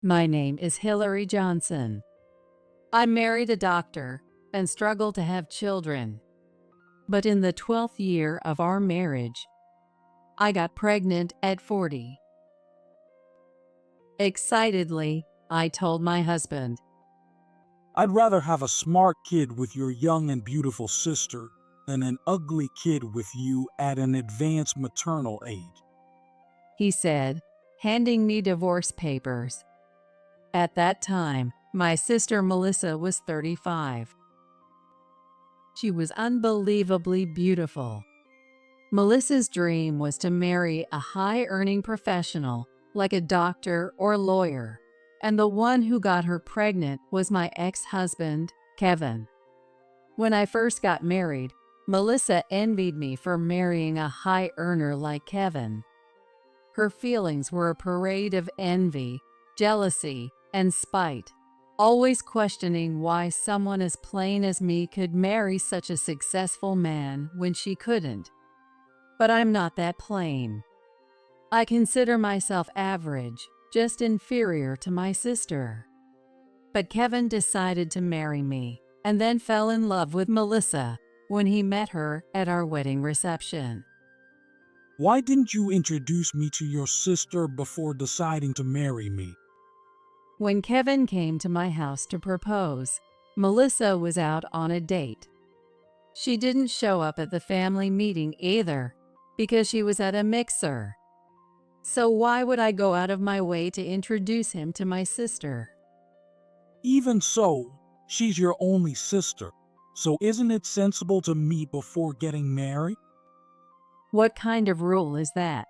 My name is Hillary Johnson. I married a doctor and struggle to have children. But in the 12th year of our marriage, I got pregnant at 40. Excitedly, I told my husband, I'd rather have a smart kid with your young and beautiful sister than an ugly kid with you at an advanced maternal age. he said, handing me divorce papers. At that time, my sister Melissa was 35. She was unbelievably beautiful. Melissa's dream was to marry a high-earning professional like a doctor or lawyer, and the one who got her pregnant was my ex-husband, Kevin. When I first got married, Melissa envied me for marrying a high earner like Kevin. Her feelings were a parade of envy, jealousy, and spite, always questioning why someone as plain as me could marry such a successful man when she couldn't. But I'm not that plain. I consider myself average, just inferior to my sister. But Kevin decided to marry me, and then fell in love with Melissa when he met her at our wedding reception. Why didn't you introduce me to your sister before deciding to marry me? When Kevin came to my house to propose, Melissa was out on a date. She didn't show up at the family meeting either, because she was at a mixer. So why would I go out of my way to introduce him to my sister? Even so, she's your only sister, so isn't it sensible to meet before getting married? What kind of rule is that?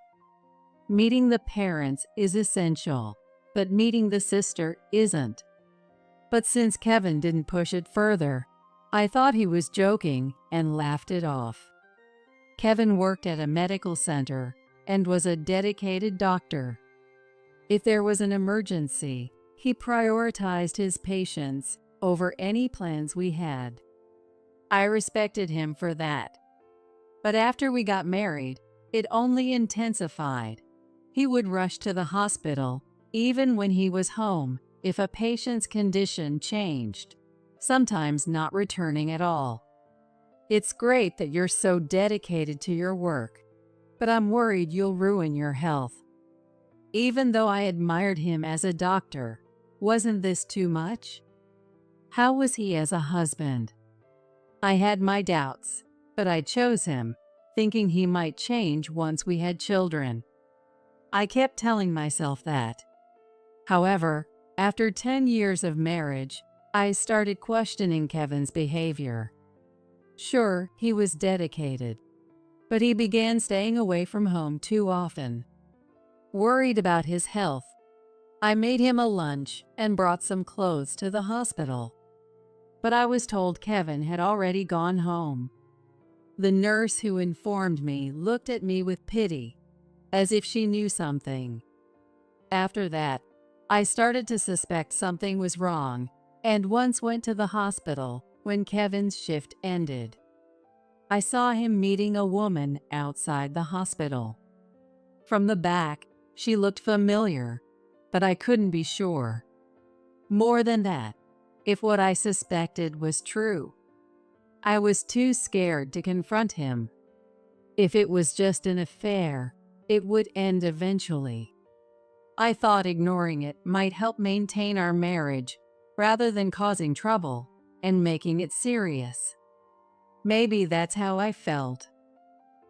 Meeting the parents is essential, but meeting the sister isn't. But since Kevin didn't push it further, I thought he was joking and laughed it off. Kevin worked at a medical center and was a dedicated doctor. If there was an emergency, he prioritized his patients over any plans we had. I respected him for that. But after we got married, it only intensified. He would rush to the hospital, even when he was home, if a patient's condition changed, sometimes not returning at all. It's great that you're so dedicated to your work, but I'm worried you'll ruin your health. Even though I admired him as a doctor, wasn't this too much? How was he as a husband? I had my doubts, but I chose him, thinking he might change once we had children. I kept telling myself that. However, after 10 years of marriage, I started questioning Kevin's behavior. Sure, he was dedicated, but he began staying away from home too often. Worried about his health, I made him a lunch and brought some clothes to the hospital. But I was told Kevin had already gone home. The nurse who informed me looked at me with pity, as if she knew something. After that, I started to suspect something was wrong, and once went to the hospital when Kevin's shift ended. I saw him meeting a woman outside the hospital. From the back, she looked familiar, but I couldn't be sure. More than that, if what I suspected was true, I was too scared to confront him. If it was just an affair, it would end eventually. I thought ignoring it might help maintain our marriage rather than causing trouble and making it serious. Maybe that's how I felt.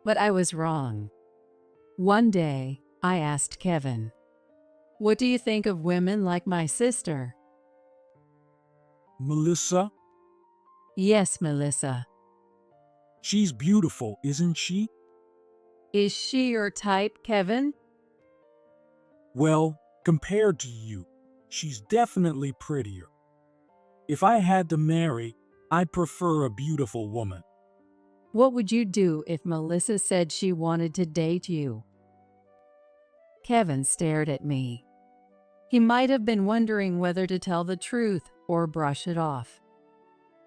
But I was wrong. One day, I asked Kevin, "What do you think of women like my sister?" Melissa? "Yes, Melissa." She's beautiful, isn't she? "Is she your type, Kevin?" Well, compared to you, she's definitely prettier. If I had to marry, I'd prefer a beautiful woman. "What would you do if Melissa said she wanted to date you?" Kevin stared at me. He might have been wondering whether to tell the truth or brush it off.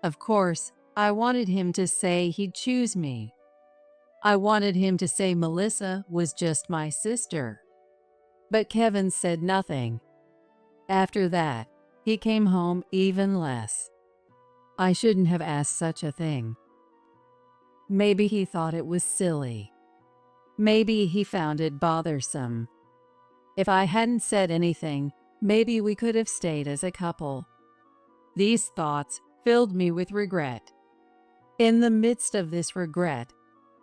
Of course, I wanted him to say he'd choose me. I wanted him to say Melissa was just my sister. But Kevin said nothing. After that, he came home even less. I shouldn't have asked such a thing. Maybe he thought it was silly. Maybe he found it bothersome. If I hadn't said anything, maybe we could have stayed as a couple. These thoughts filled me with regret. In the midst of this regret,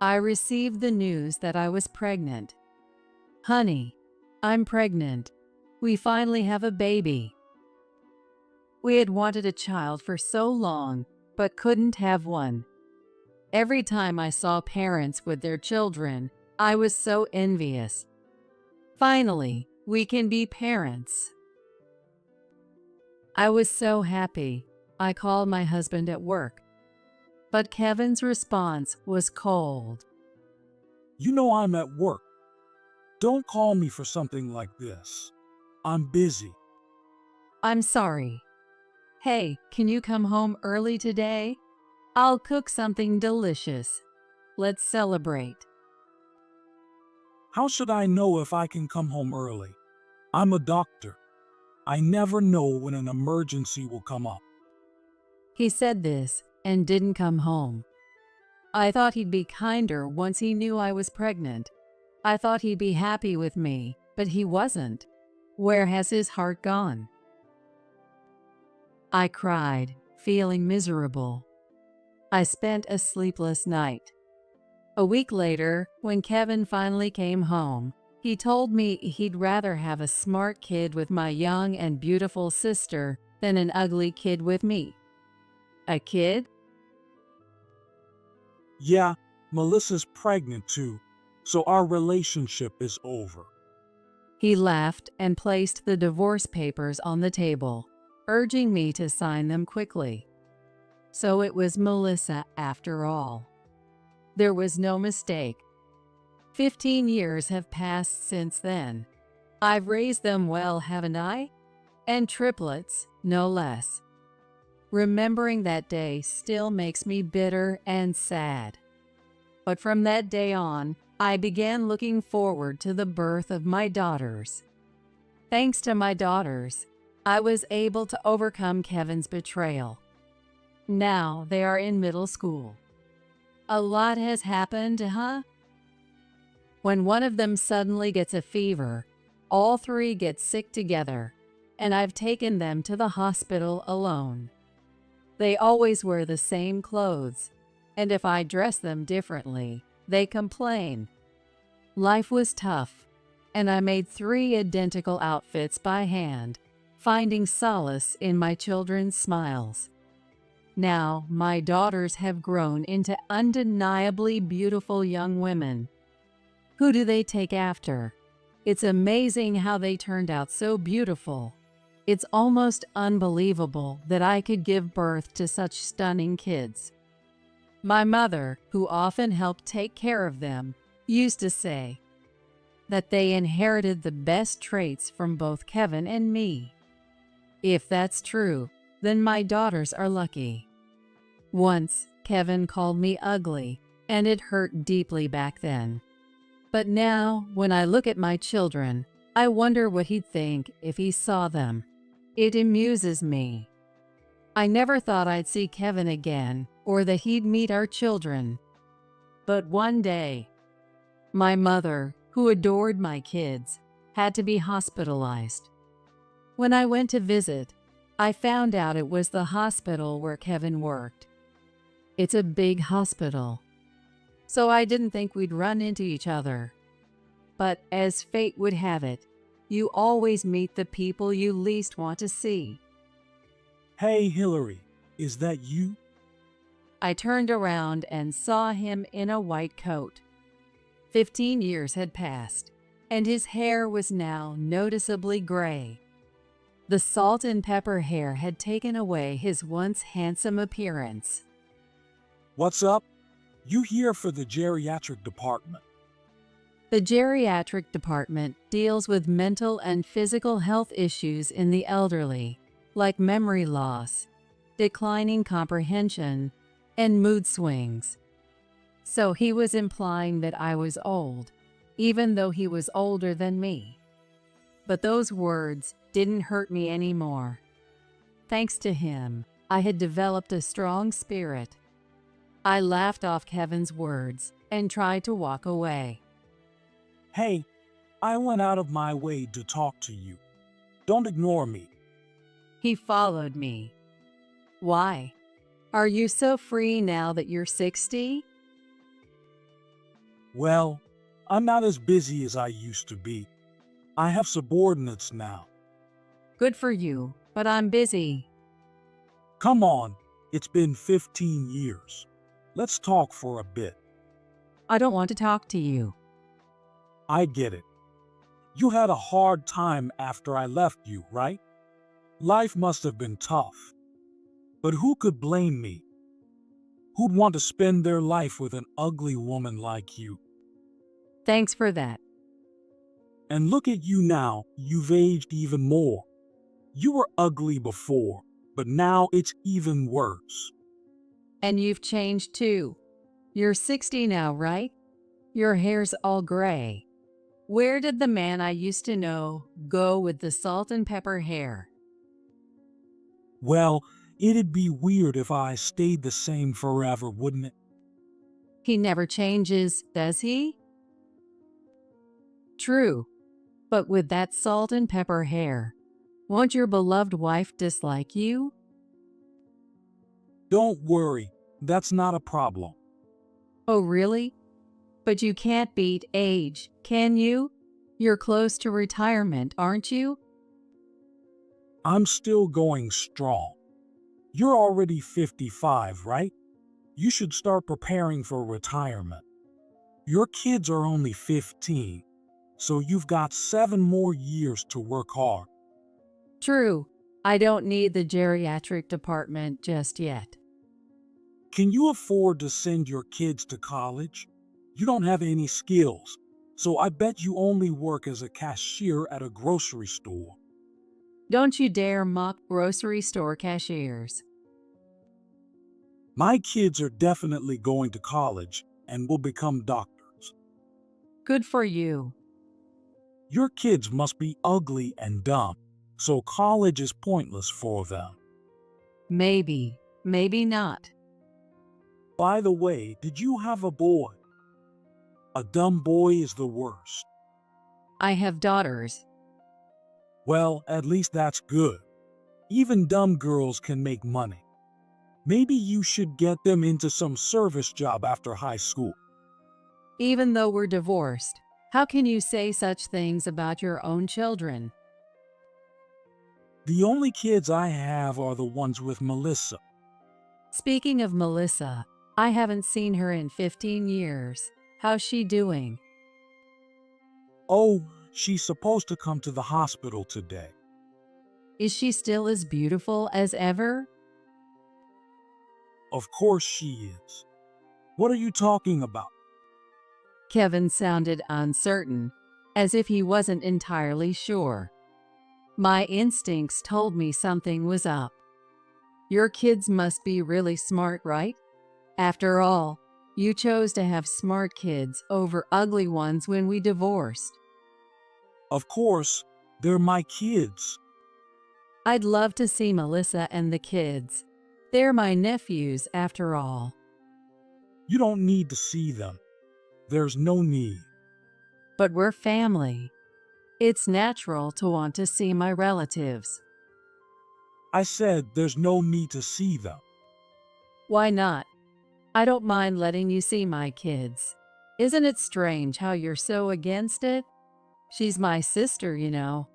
I received the news that I was pregnant. Honey, I'm pregnant. We finally have a baby. We had wanted a child for so long, but couldn't have one. Every time I saw parents with their children, I was so envious. Finally, we can be parents. I was so happy. I called my husband at work. But Kevin's response was cold. You know I'm at work. Don't call me for something like this. I'm busy. I'm sorry. Hey, can you come home early today? I'll cook something delicious. Let's celebrate. How should I know if I can come home early? I'm a doctor. I never know when an emergency will come up. He said this and didn't come home. I thought he'd be kinder once he knew I was pregnant. I thought he'd be happy with me, but he wasn't. Where has his heart gone? I cried, feeling miserable. I spent a sleepless night. A week later, when Kevin finally came home, he told me he'd rather have a smart kid with my young and beautiful sister than an ugly kid with me. A kid? Yeah, Melissa's pregnant too, so our relationship is over. He laughed and placed the divorce papers on the table, urging me to sign them quickly. So it was Melissa after all. There was no mistake. 15 years have passed since then. I've raised them well, haven't I? And triplets, no less. Remembering that day still makes me bitter and sad. But from that day on, I began looking forward to the birth of my daughters. Thanks to my daughters, I was able to overcome Kevin's betrayal. Now they are in middle school. A lot has happened, huh? When one of them suddenly gets a fever, all three get sick together, and I've taken them to the hospital alone. They always wear the same clothes, and if I dress them differently, they complain. Life was tough, and I made 3 identical outfits by hand, finding solace in my children's smiles. Now, my daughters have grown into undeniably beautiful young women. Who do they take after? It's amazing how they turned out so beautiful. It's almost unbelievable that I could give birth to such stunning kids. My mother, who often helped take care of them, used to say that they inherited the best traits from both Kevin and me. If that's true, then my daughters are lucky. Once, Kevin called me ugly, and it hurt deeply back then. But now, when I look at my children, I wonder what he'd think if he saw them. It amuses me. I never thought I'd see Kevin again, or that he'd meet our children. But one day, my mother, who adored my kids, had to be hospitalized. When I went to visit, I found out it was the hospital where Kevin worked. It's a big hospital, so I didn't think we'd run into each other. But as fate would have it, you always meet the people you least want to see. Hey, Hillary, is that you? I turned around and saw him in a white coat. 15 years had passed, and his hair was now noticeably gray. The salt and pepper hair had taken away his once handsome appearance. What's up? You here for the geriatric department? The geriatric department deals with mental and physical health issues in the elderly, like memory loss, declining comprehension, and mood swings. So he was implying that I was old, even though he was older than me. But those words didn't hurt me anymore. Thanks to him, I had developed a strong spirit. I laughed off Kevin's words and tried to walk away. Hey, I went out of my way to talk to you. Don't ignore me. He followed me. Why? Are you so free now that you're 60? Well, I'm not as busy as I used to be. I have subordinates now. Good for you, but I'm busy. Come on, it's been 15 years. Let's talk for a bit. I don't want to talk to you. I get it. You had a hard time after I left you, right? Life must have been tough. But who could blame me? Who'd want to spend their life with an ugly woman like you? Thanks for that. And look at you now, you've aged even more. You were ugly before, but now it's even worse. And you've changed too. You're 60 now, right? Your hair's all gray. Where did the man I used to know go with the salt and pepper hair? Well, it'd be weird if I stayed the same forever, wouldn't it? He never changes, does he? True. But with that salt and pepper hair, won't your beloved wife dislike you? Don't worry, that's not a problem. Oh, really? But you can't beat age, can you? You're close to retirement, aren't you? I'm still going strong. You're already 55, right? You should start preparing for retirement. Your kids are only 15, so you've got 7 more years to work hard. True. I don't need the geriatric department just yet. Can you afford to send your kids to college? You don't have any skills, so I bet you only work as a cashier at a grocery store. Don't you dare mock grocery store cashiers. My kids are definitely going to college and will become doctors. Good for you. Your kids must be ugly and dumb, so college is pointless for them. Maybe, maybe not. By the way, did you have a boy? A dumb boy is the worst. I have daughters. Well, at least that's good. Even dumb girls can make money. Maybe you should get them into some service job after high school. Even though we're divorced, how can you say such things about your own children? The only kids I have are the ones with Melissa. Speaking of Melissa, I haven't seen her in 15 years. How's she doing? Oh, she's supposed to come to the hospital today. Is she still as beautiful as ever? Of course she is. What are you talking about? Kevin sounded uncertain, as if he wasn't entirely sure. My instincts told me something was up. Your kids must be really smart, right? After all, you chose to have smart kids over ugly ones when we divorced. Of course, they're my kids. I'd love to see Melissa and the kids. They're my nephews, after all. You don't need to see them. There's no need. But we're family. It's natural to want to see my relatives. I said there's no need to see them. Why not? I don't mind letting you see my kids. Isn't it strange how you're so against it? She's my sister, you know.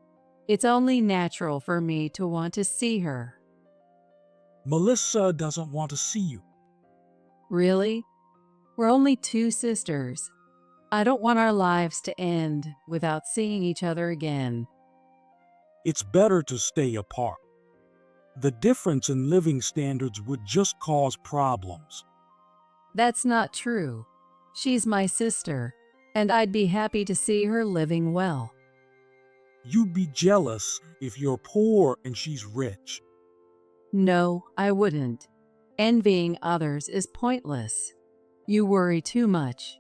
It's only natural for me to want to see her. Melissa doesn't want to see you. Really? We're only 2 sisters. I don't want our lives to end without seeing each other again. It's better to stay apart. The difference in living standards would just cause problems. That's not true. She's my sister, and I'd be happy to see her living well. You'd be jealous if you're poor and she's rich. No, I wouldn't. Envying others is pointless. You worry too much.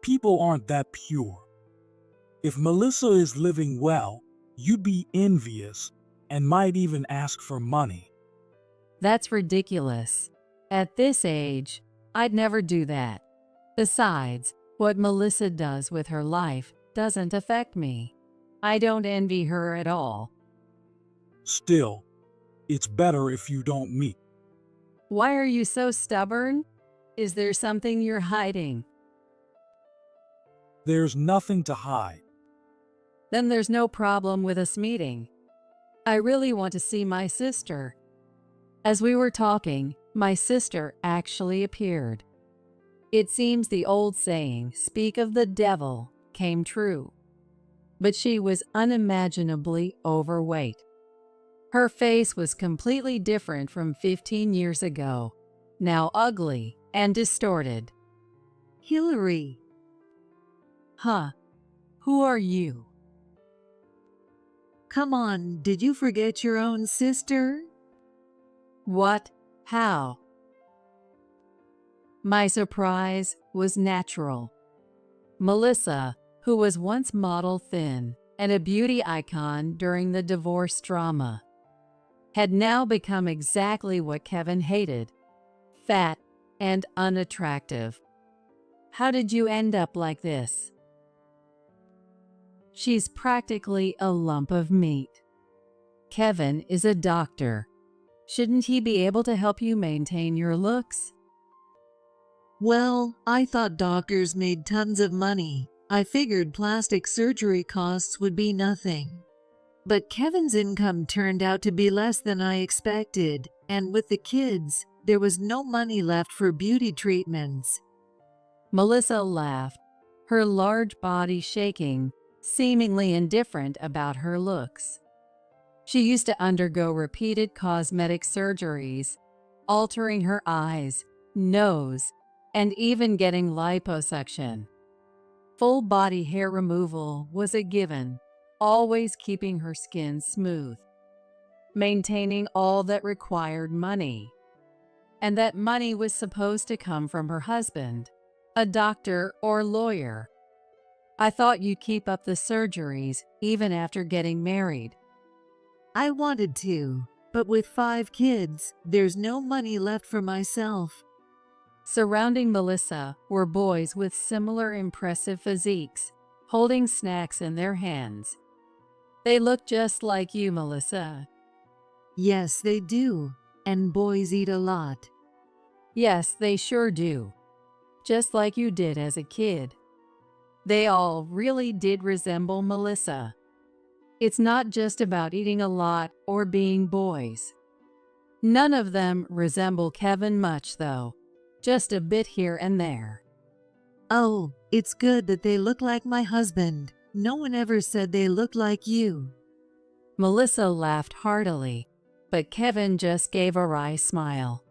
People aren't that pure. If Melissa is living well, You'd be envious and might even ask for money. That's ridiculous. At this age, I'd never do that. Besides, what Melissa does with her life doesn't affect me. I don't envy her at all. Still, it's better if you don't meet. Why are you so stubborn? Is there something you're hiding? There's nothing to hide. Then there's no problem with us meeting. I really want to see my sister. As we were talking, my sister actually appeared. It seems the old saying, "Speak of the devil," came true. But she was unimaginably overweight. Her face was completely different from 15 years ago, now ugly and distorted. Hillary. Huh? Who are you? Come on, did you forget your own sister? What? How? My surprise was natural. Melissa, who was once model thin and a beauty icon during the divorce drama, had now become exactly what Kevin hated: fat and unattractive. How did you end up like this? She's practically a lump of meat. Kevin is a doctor. Shouldn't he be able to help you maintain your looks? Well, I thought doctors made tons of money. I figured plastic surgery costs would be nothing. But Kevin's income turned out to be less than I expected, and with the kids, there was no money left for beauty treatments. Melissa laughed, her large body shaking, seemingly indifferent about her looks. She used to undergo repeated cosmetic surgeries, altering her eyes, nose, and even getting liposuction. Full body hair removal was a given, always keeping her skin smooth, maintaining all that required money. And that money was supposed to come from her husband, a doctor or lawyer. I thought you'd keep up the surgeries even after getting married. I wanted to, but with 5 kids, there's no money left for myself. Surrounding Melissa were boys with similar impressive physiques, holding snacks in their hands. They look just like you, Melissa. Yes, they do. And boys eat a lot. Yes, they sure do. Just like you did as a kid. They all really did resemble Melissa. It's not just about eating a lot or being boys. None of them resemble Kevin much, though. Just a bit here and there. Oh, it's good that they look like my husband. No one ever said they look like you. Melissa laughed heartily, but Kevin just gave a wry smile.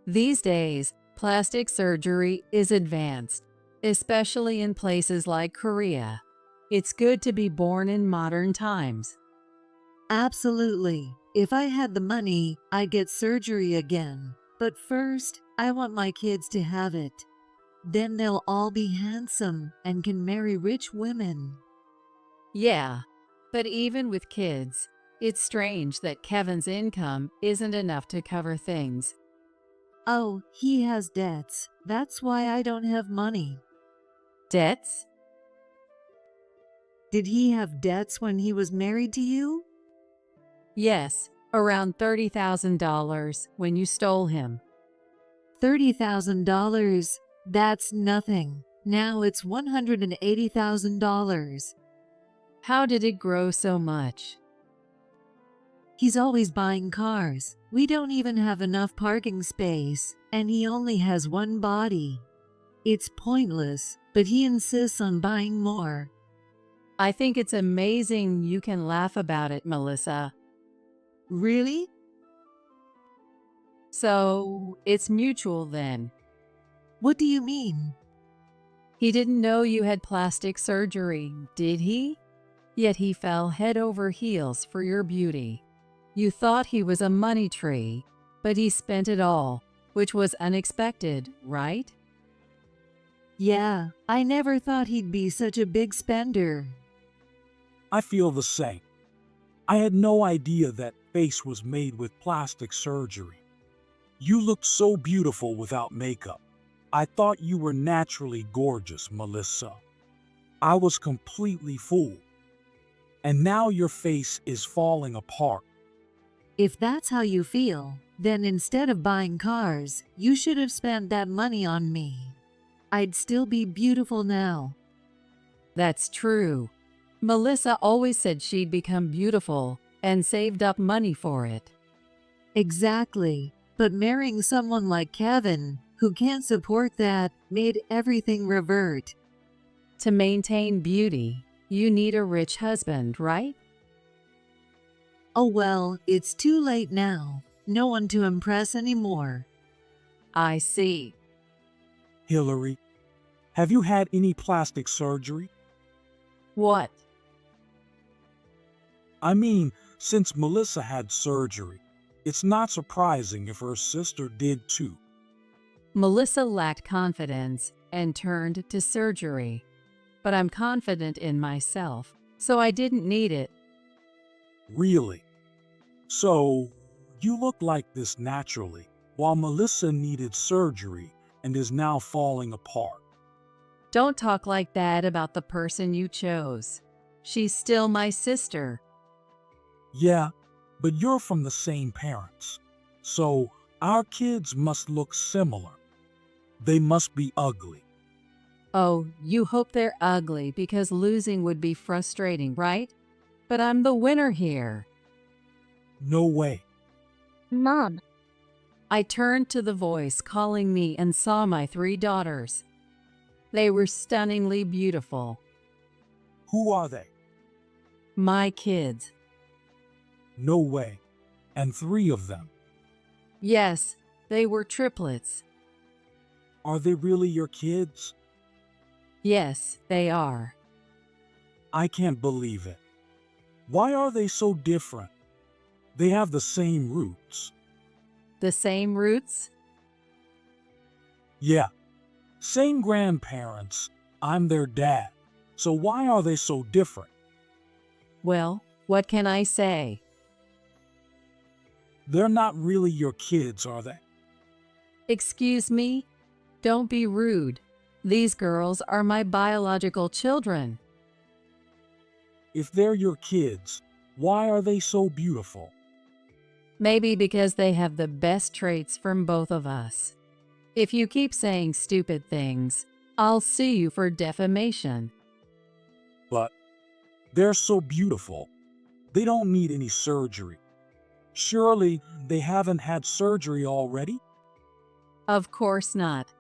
These days, plastic surgery is advanced, especially in places like Korea. It's good to be born in modern times. Absolutely. If I had the money, I'd get surgery again. But first, I want my kids to have it. Then they'll all be handsome and can marry rich women. Yeah, but even with kids, it's strange that Kevin's income isn't enough to cover things. Oh, he has debts. That's why I don't have money. Debts? Did he have debts when he was married to you? Yes, around $30,000 when you stole him. $30,000? That's nothing. Now it's $180,000. How did it grow so much? He's always buying cars. We don't even have enough parking space, and he only has one body. It's pointless, but he insists on buying more. I think it's amazing you can laugh about it, Melissa. Really? So, it's mutual then. What do you mean? He didn't know you had plastic surgery, did he? Yet he fell head over heels for your beauty. You thought he was a money tree, but he spent it all, which was unexpected, right? Yeah, I never thought he'd be such a big spender. I feel the same. I had no idea that face was made with plastic surgery. You looked so beautiful without makeup. I thought you were naturally gorgeous, Melissa. I was completely fooled. And now your face is falling apart. If that's how you feel, then instead of buying cars, you should have spent that money on me. I'd still be beautiful now. That's true. Melissa always said she'd become beautiful and saved up money for it. Exactly. But marrying someone like Kevin, who can't support that, made everything revert. To maintain beauty, you need a rich husband, right? Oh well, it's too late now. No one to impress anymore. I see. Hillary, have you had any plastic surgery? What? I mean, since Melissa had surgery, it's not surprising if her sister did too. Melissa lacked confidence and turned to surgery. But I'm confident in myself, so I didn't need it. Really? So, you look like this naturally, while Melissa needed surgery and is now falling apart. Don't talk like that about the person you chose. She's still my sister. Yeah, but you're from the same parents. So, our kids must look similar. They must be ugly. Oh, you hope they're ugly because losing would be frustrating, right? But I'm the winner here. No way. Mom, I turned to the voice calling me and saw my 3 daughters. They were stunningly beautiful. Who are they? My kids. No way. And 3 of them. Yes, they were triplets. Are they really your kids? Yes, they are. I can't believe it. Why are they so different? They have the same roots. The same roots? Yeah, same grandparents. I'm their dad. So why are they so different? Well, what can I say? They're not really your kids, are they? Excuse me? Don't be rude. These girls are my biological children. If they're your kids, why are they so beautiful? Maybe because they have the best traits from both of us. If you keep saying stupid things, I'll sue you for defamation. But they're so beautiful. They don't need any surgery. Surely they haven't had surgery already? Of course not.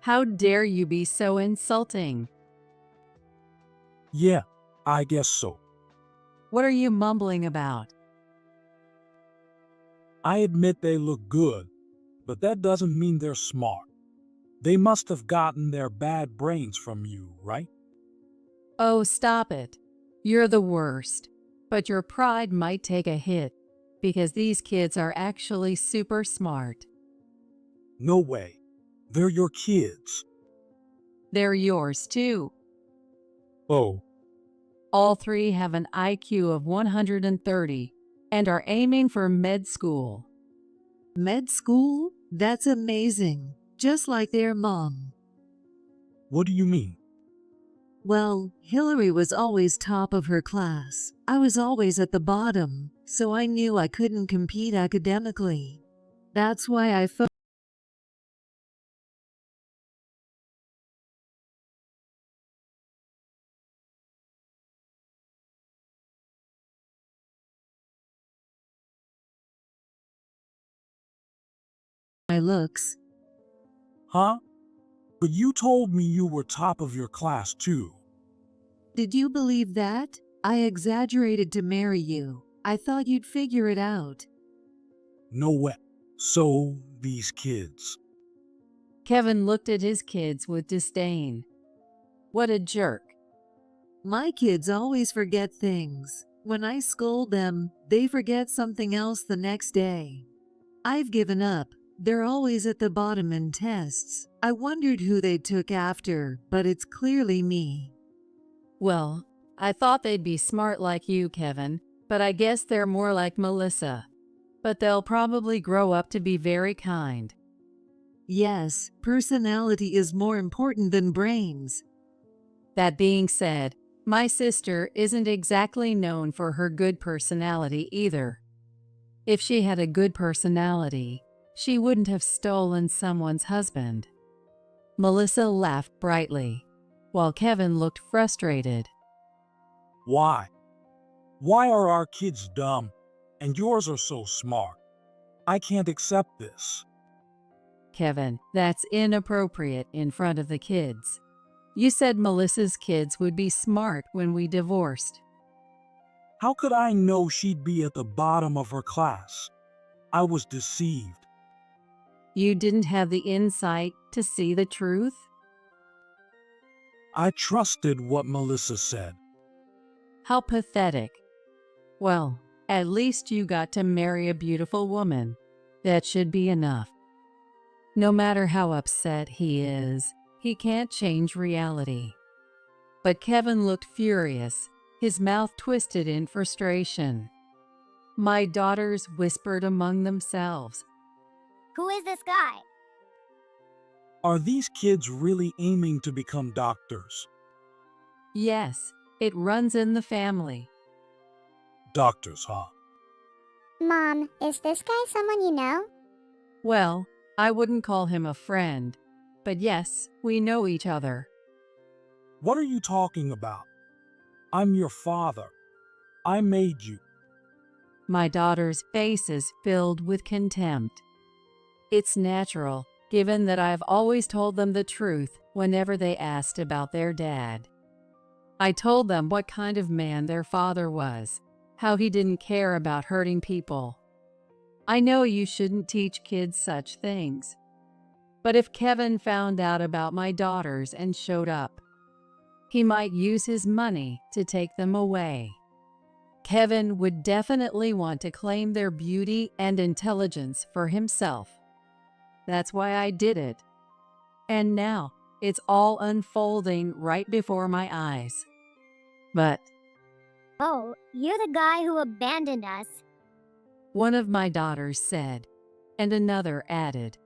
How dare you be so insulting? Yeah, I guess so. What are you mumbling about? I admit they look good, but that doesn't mean they're smart. They must have gotten their bad brains from you, right? Oh, stop it. You're the worst. But your pride might take a hit because these kids are actually super smart. No way. They're your kids. They're yours too. Oh, All 3 have an IQ of 130 and are aiming for med school. Med school? That's amazing. Just like their mom. what do you mean? Well, Hillary was always top of her class. I was always at the bottom, so I knew I couldn't compete academically. That's why I my looks. Huh? But you told me you were top of your class too. Did you believe that? I exaggerated to marry you. I thought you'd figure it out. No way. So, these kids. Kevin looked at his kids with disdain. What a jerk. My kids always forget things. When I scold them, they forget something else the next day. I've given up. They're always at the bottom in tests. I wondered who they took after, but it's clearly me. Well, I thought they'd be smart like you, Kevin, but I guess they're more like Melissa. But they'll probably grow up to be very kind. Yes, personality is more important than brains. That being said, my sister isn't exactly known for her good personality either. If she had a good personality, she wouldn't have stolen someone's husband. Melissa laughed brightly, while Kevin looked frustrated. Why? Why are our kids dumb and yours are so smart? I can't accept this. Kevin, that's inappropriate in front of the kids. You said Melissa's kids would be smart when we divorced. How could I know she'd be at the bottom of her class? I was deceived. You didn't have the insight to see the truth? I trusted what Melissa said. How pathetic. Well, at least you got to marry a beautiful woman. That should be enough. No matter how upset he is, he can't change reality. But Kevin looked furious, his mouth twisted in frustration. My daughters whispered among themselves. Who is this guy? Are these kids really aiming to become doctors? Yes, it runs in the family. Doctors, huh? Mom, is this guy someone you know? Well, I wouldn't call him a friend, but yes, we know each other. What are you talking about? I'm your father. I made you. My daughters' faces filled with contempt. It's natural, given that I've always told them the truth whenever they asked about their dad. I told them what kind of man their father was, how he didn't care about hurting people. I know you shouldn't teach kids such things. But if Kevin found out about my daughters and showed up, he might use his money to take them away. Kevin would definitely want to claim their beauty and intelligence for himself. That's why I did it. And now it's all unfolding right before my eyes. But Oh, you're the guy who abandoned us. one of my daughters said, and another added,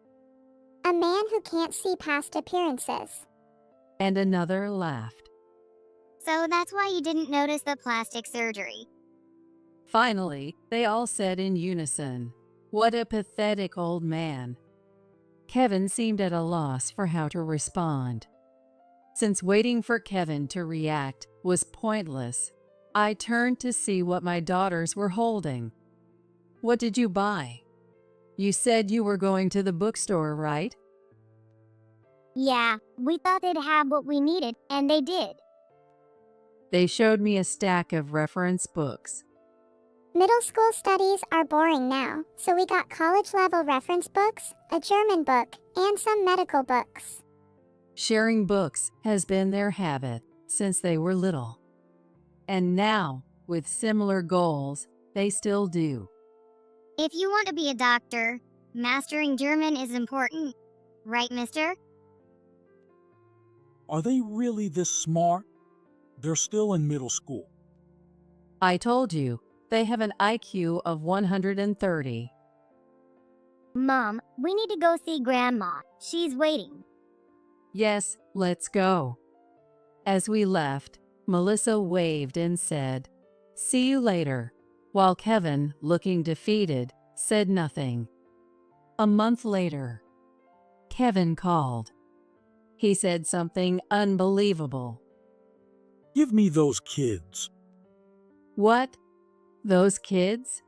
A man who can't see past appearances. and another laughed. So that's why you didn't notice the plastic surgery. Finally, they all said in unison, "What a pathetic old man." Kevin seemed at a loss for how to respond. Since waiting for Kevin to react was pointless, I turned to see what my daughters were holding. What did you buy? You said you were going to the bookstore, right? Yeah, we thought they'd have what we needed, and they did. They showed me a stack of reference books. Middle school studies are boring now, so we got college-level reference books, a German book, and some medical books. Sharing books has been their habit since they were little. And now, with similar goals, they still do. If you want to be a doctor, mastering German is important. Right, mister? Are they really this smart? They're still in middle school. I told you, they have an IQ of 130. Mom, we need to go see Grandma. She's waiting. Yes, let's go. As we left, Melissa waved and said, "See you later," while Kevin, looking defeated, said nothing. A month later, Kevin called. He said something unbelievable. Give me those kids. What? Those kids?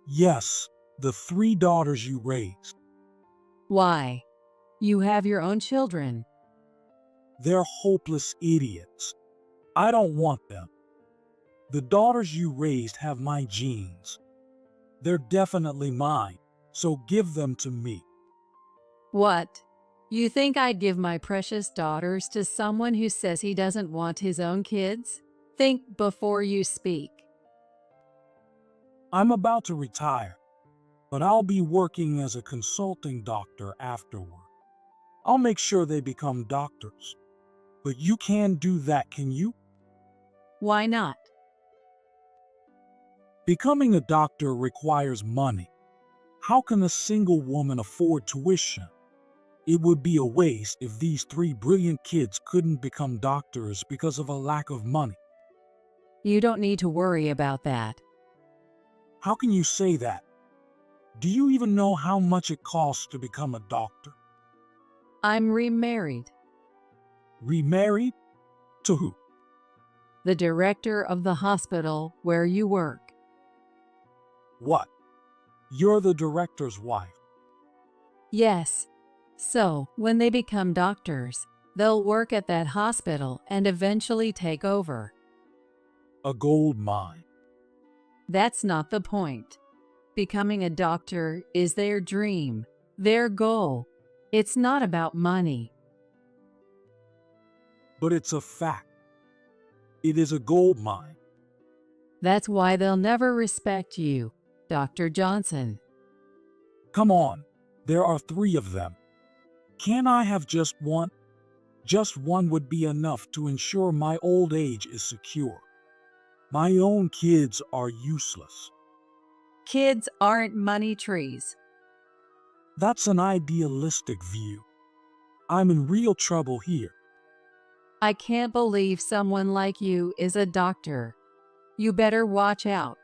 Yes, the 3 daughters you raised. Why? You have your own children. They're hopeless idiots. I don't want them. The daughters you raised have my genes. They're definitely mine, so give them to me. What? You think I'd give my precious daughters to someone who says he doesn't want his own kids? Think before you speak. I'm about to retire, but I'll be working as a consulting doctor afterward. I'll make sure they become doctors. But you can't do that, can you? Why not? Becoming a doctor requires money. How can a single woman afford tuition? It would be a waste if these three brilliant kids couldn't become doctors because of a lack of money. You don't need to worry about that. How can you say that? Do you even know how much it costs to become a doctor? I'm remarried. Remarried? To who? The director of the hospital where you work. What? You're the director's wife. Yes. So, when they become doctors, they'll work at that hospital and eventually take over. A gold mine. That's not the point. Becoming a doctor is their dream, their goal. It's not about money. But it's a fact. It is a gold mine. That's why they'll never respect you, Dr. Johnson. Come on, there are three of them. Can't I have just one? Just one would be enough to ensure my old age is secure. My own kids are useless. Kids aren't money trees. That's an idealistic view. I'm in real trouble here. I can't believe someone like you is a doctor. You better watch out.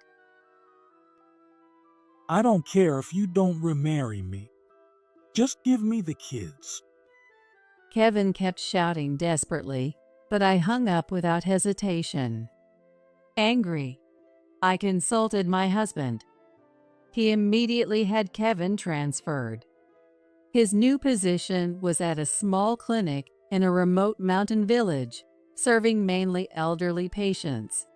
I don't care if you don't remarry me. Just give me the kids. Kevin kept shouting desperately, but I hung up without hesitation. Angry, I consulted my husband. He immediately had Kevin transferred. His new position was at a small clinic in a remote mountain village, serving mainly elderly patients.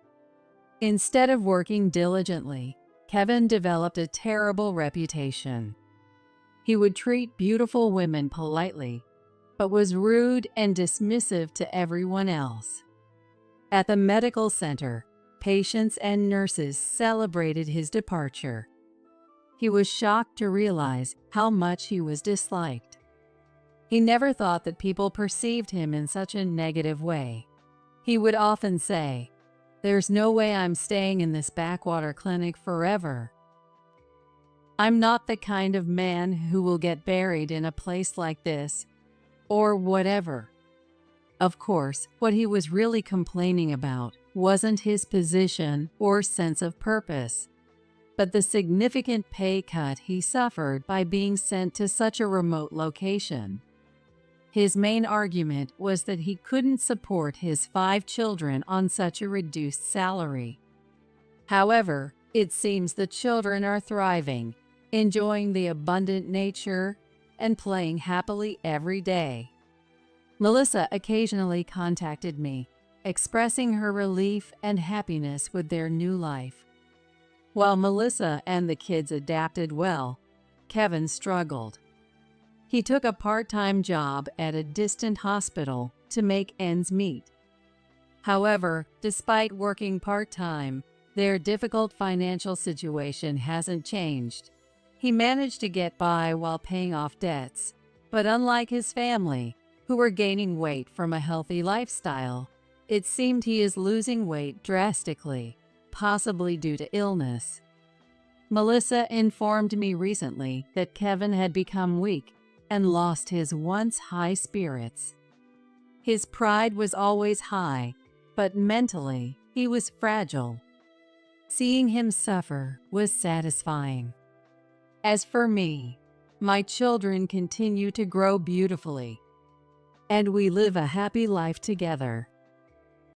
Instead of working diligently, Kevin developed a terrible reputation. He would treat beautiful women politely, but was rude and dismissive to everyone else. At the medical center, patients and nurses celebrated his departure. He was shocked to realize how much he was disliked. He never thought that people perceived him in such a negative way. He would often say, "There's no way I'm staying in this backwater clinic forever. I'm not the kind of man who will get buried in a place like this, or whatever." Of course, what he was really complaining about wasn't his position or sense of purpose, but the significant pay cut he suffered by being sent to such a remote location. His main argument was that he couldn't support his 5 children on such a reduced salary. However, it seems the children are thriving, enjoying the abundant nature, and playing happily every day. Melissa occasionally contacted me, expressing her relief and happiness with their new life. While Melissa and the kids adapted well, Kevin struggled. He took a part-time job at a distant hospital to make ends meet. However, despite working part-time, their difficult financial situation hasn't changed. He managed to get by while paying off debts, but unlike his family, who were gaining weight from a healthy lifestyle, it seemed he is losing weight drastically, possibly due to illness. Melissa informed me recently that Kevin had become weak and lost his once high spirits. His pride was always high, but mentally he was fragile. Seeing him suffer was satisfying. As for me, my children continue to grow beautifully, and we live a happy life together.